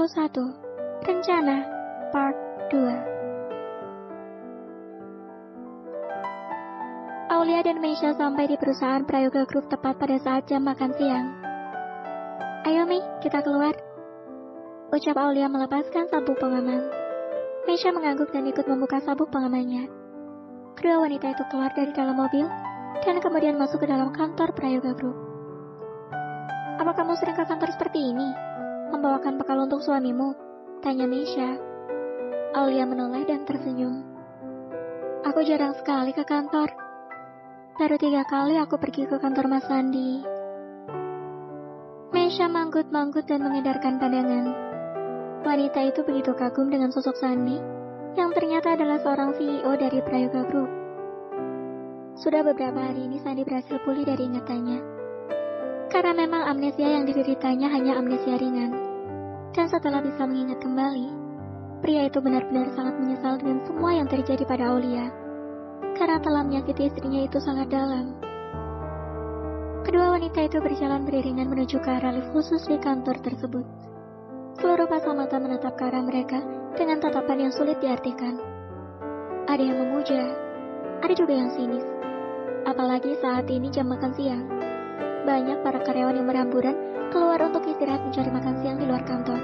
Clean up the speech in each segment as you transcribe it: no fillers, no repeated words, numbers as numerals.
21. Rencana Part 2. Aulia dan Meisha sampai di perusahaan Prayoga Group tepat pada saat jam makan siang. "Ayo Mi, kita keluar," ucap Aulia melepaskan sabuk pengaman. Meisha mengangguk dan ikut membuka sabuk pengamannya. Kedua wanita itu keluar dari dalam mobil dan kemudian masuk ke dalam kantor Prayoga Group. "Apa kamu sering ke kantor seperti ini? Membawakan bekal untuk suamimu?" tanya Meisha. Aulia menoleh dan tersenyum. "Aku jarang sekali ke kantor. Baru 3 kali aku pergi ke kantor Mas Sandi." Meisha manggut-manggut dan mengedarkan pandangan. Wanita itu begitu kagum dengan sosok Sandi, yang ternyata adalah seorang CEO dari Prayoga Group. Sudah beberapa hari ini Sandi berhasil pulih dari ingatannya. Karena memang amnesia yang dideritanya hanya amnesia ringan. Dan setelah bisa mengingat kembali, pria itu benar-benar sangat menyesal dengan semua yang terjadi pada Aulia. Karena telah menyakiti istrinya itu sangat dalam. Kedua wanita itu berjalan beriringan menuju ke arah lift khusus di kantor tersebut. Seluruh pasang mata menatap ke arah mereka dengan tatapan yang sulit diartikan. Ada yang memuja, ada juga yang sinis. Apalagi saat ini jam makan siang. Banyak para karyawan yang berhamburan keluar untuk istirahat mencari makan siang di luar kantor.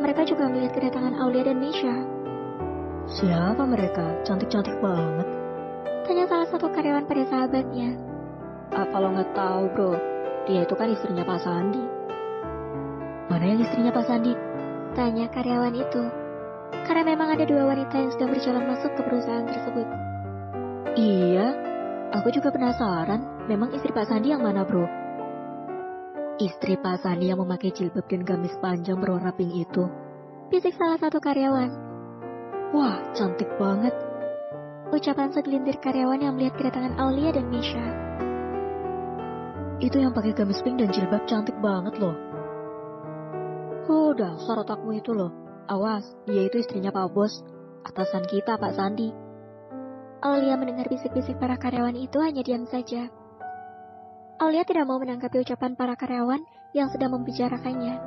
Mereka juga melihat kedatangan Aulia dan Meisha. "Siapa mereka? Cantik-cantik banget," tanya salah satu karyawan pada sahabatnya. "Apa lo nggak tahu bro, dia itu kan istrinya Pak Sandi." "Mana yang istrinya Pak Sandi?" tanya karyawan itu. Karena memang ada 2 wanita yang sedang berjalan masuk ke perusahaan tersebut. "Iya, aku juga penasaran, memang istri Pak Sandi yang mana bro?" "Istri Pak Sandi yang memakai jilbab dan gamis panjang berwarna pink itu," bisik salah satu karyawan. "Wah, cantik banget," ucapan segelintir karyawan yang melihat kedatangan Aulia dan Meisha. "Itu yang pakai gamis pink dan jilbab cantik banget loh." Dasar otakmu itu loh. Awas, dia itu istrinya Pak Bos, atasan kita Pak Sandi." Aulia mendengar bisik-bisik para karyawan itu hanya diam saja. Aulia tidak mau menanggapi ucapan para karyawan yang sedang membicarakannya.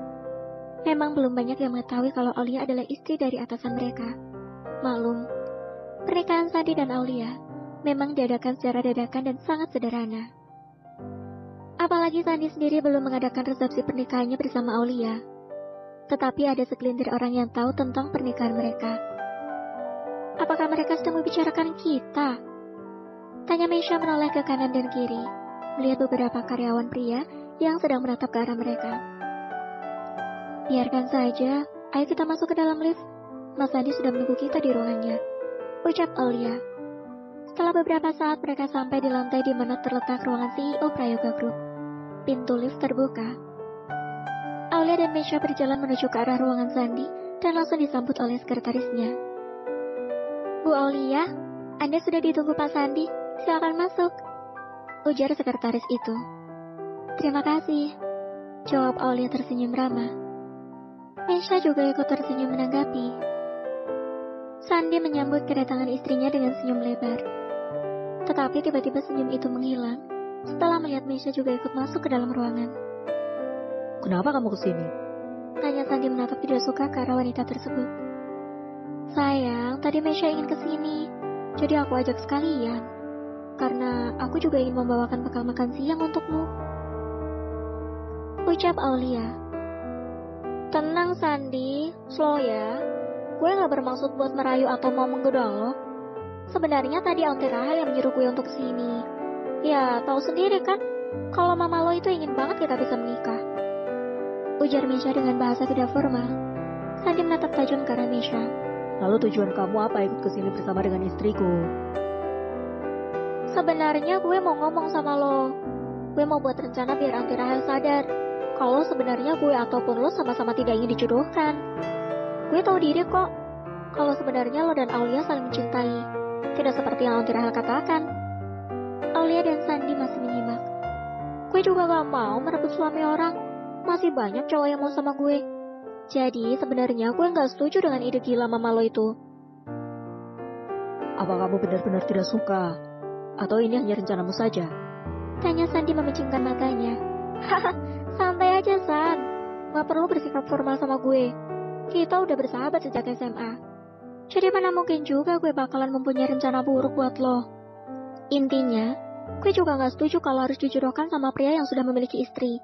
Memang belum banyak yang mengetahui kalau Aulia adalah istri dari atasan mereka. Maklum, pernikahan Sandi dan Aulia memang diadakan secara dadakan dan sangat sederhana. Apalagi Sandi sendiri belum mengadakan resepsi pernikahannya bersama Aulia. Tetapi ada segelintir orang yang tahu tentang pernikahan mereka. "Apakah mereka sedang membicarakan kita?" tanya Meisha menoleh ke kanan dan kiri, melihat beberapa karyawan pria yang sedang menatap ke arah mereka. "Biarkan saja, ayo kita masuk ke dalam lift. Mas Sandi sudah menunggu kita di ruangannya," ucap Aulia. Setelah beberapa saat mereka sampai di lantai di mana terletak ruangan CEO Prayoga Group. Pintu lift terbuka. Aulia dan Meisha berjalan menuju ke arah ruangan Sandi dan langsung disambut oleh sekretarisnya. "Bu Aulia, Anda sudah ditunggu Pak Sandi, silakan masuk," ujar sekretaris itu. "Terima kasih," jawab Aulia tersenyum ramah. Meisha juga ikut tersenyum menanggapi. Sandi menyambut kedatangan istrinya dengan senyum lebar. Tetapi tiba-tiba senyum itu menghilang setelah melihat Meisha juga ikut masuk ke dalam ruangan. "Kenapa kamu kesini?" tanya Sandi menatap tidak suka ke arah wanita tersebut. "Sayang, tadi Meisha ingin kesini, jadi aku ajak sekalian. Karena aku juga ingin membawakan bekal makan siang untukmu," ucap Aulia. "Tenang Sandi, slow ya. Gue gak bermaksud buat merayu atau mau menggoda lo. Sebenarnya tadi Aunty Rahel yang menyuruh gue untuk kesini. Ya, tahu sendiri kan, kalau mama lo itu ingin banget kita bisa menikah," ujar Meisha dengan bahasa tidak formal. Sandi menatap tajam ke arah Meisha. "Lalu tujuan kamu apa ikut kesini bersama dengan istriku?" "Sebenarnya gue mau ngomong sama lo. Gue mau buat rencana biar Aunty Rahel sadar kalau sebenarnya gue ataupun lo sama-sama tidak ingin dijodohkan. Gue tahu diri kok, kalau sebenarnya lo dan Aulia saling mencintai. Tidak seperti yang Aunty Rahel katakan." Aulia dan Sandi masih menyimak. "Gue juga gak mau merebut suami orang. Masih banyak cowok yang mau sama gue. Jadi sebenarnya gue gak setuju dengan ide gila mama lo itu." "Apa kamu benar-benar tidak suka? Atau ini hanya rencanamu saja?" tanya Sandi memicingkan matanya. "Haha, santai aja San. Gak perlu bersikap formal sama gue. Kita udah bersahabat sejak SMA. Jadi mana mungkin juga gue bakalan mempunyai rencana buruk buat lo. Intinya, gue juga gak setuju kalau harus dijodohkan sama pria yang sudah memiliki istri.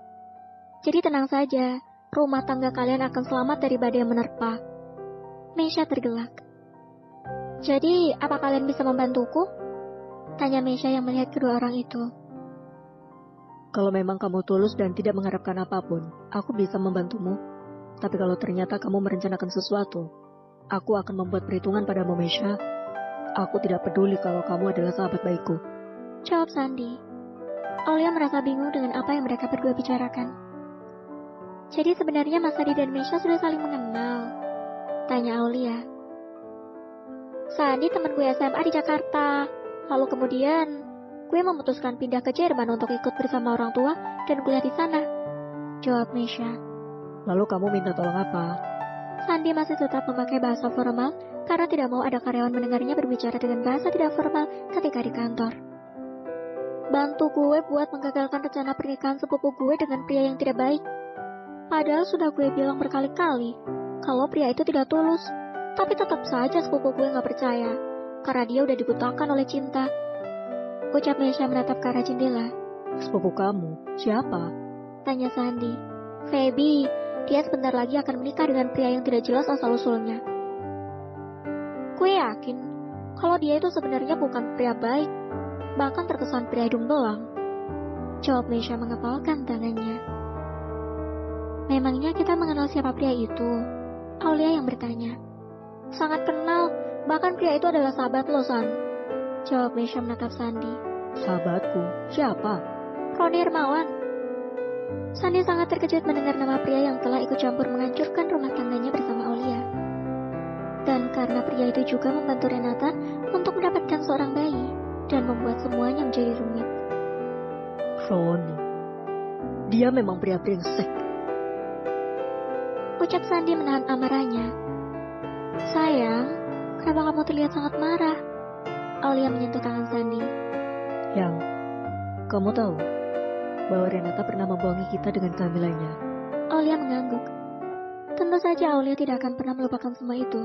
Jadi tenang saja, rumah tangga kalian akan selamat dari badai yang menerpa. Meisha tergelak. Jadi, apa kalian bisa membantuku? Tanya Meisha yang melihat kedua orang itu. Kalau memang kamu tulus dan tidak mengharapkan apapun, aku bisa membantumu. Tapi kalau ternyata kamu merencanakan sesuatu, aku akan membuat perhitungan padamu, Meisha. Aku tidak peduli kalau kamu adalah sahabat baikku. Jawab Sandy. Aulia merasa bingung dengan apa yang mereka berdua bicarakan. Jadi sebenarnya Mas Sandy dan Meisha sudah saling mengenal? Tanya Aulia. Sandy teman gue SMA di Jakarta. Lalu kemudian gue memutuskan pindah ke Jerman untuk ikut bersama orang tua dan kuliah di sana. Jawab Meisha. Lalu kamu minta tolong apa? Sandy masih tetap memakai bahasa formal karena tidak mau ada karyawan mendengarnya berbicara dengan bahasa tidak formal ketika di kantor. Bantu gue buat menggagalkan rencana pernikahan sepupu gue dengan pria yang tidak baik. Padahal sudah gue bilang berkali-kali kalau pria itu tidak tulus. Tapi tetap saja sepupu gue gak percaya karena dia udah dibutakan oleh cinta. Ucap Meisha menatap ke arah jendela. Sepupu kamu? Siapa? Tanya Sandy. Feby, dia sebentar lagi akan menikah dengan pria yang tidak jelas asal-usulnya. Gue yakin kalau dia itu sebenarnya bukan pria baik, bahkan terkesan pria hidung belang. Jawab Meisha mengepalkan tangannya. Memangnya kita mengenal siapa pria itu? Aulia yang bertanya. Sangat kenal, bahkan pria itu adalah sahabat lo, San. Jawab Meisha menatap Sandy. Sahabatku? Siapa? Roni Hermawan. Sandy sangat terkejut mendengar nama pria yang telah ikut campur menghancurkan rumah tangganya bersama Aulia. Dan karena pria itu juga membantu Renata untuk mendapatkan seorang bayi dan membuat semuanya menjadi rumit. Roni. Dia memang pria brengsek. Ucap Sandy menahan amarahnya. Sayang, kenapa kamu terlihat sangat marah? Aulia menyentuh tangan Sandy. Yang, kamu tahu bahwa Renata pernah membohongi kita dengan kehamilannya. Aulia mengangguk. Tentu saja Aulia tidak akan pernah melupakan semua itu.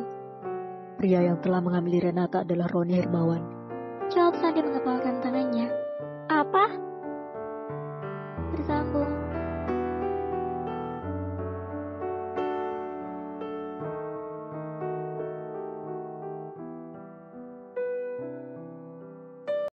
Pria yang telah menghamili Renata adalah Roni Hermawan. Jawab Sandy mengepalkan tangannya. Apa? Bersambung.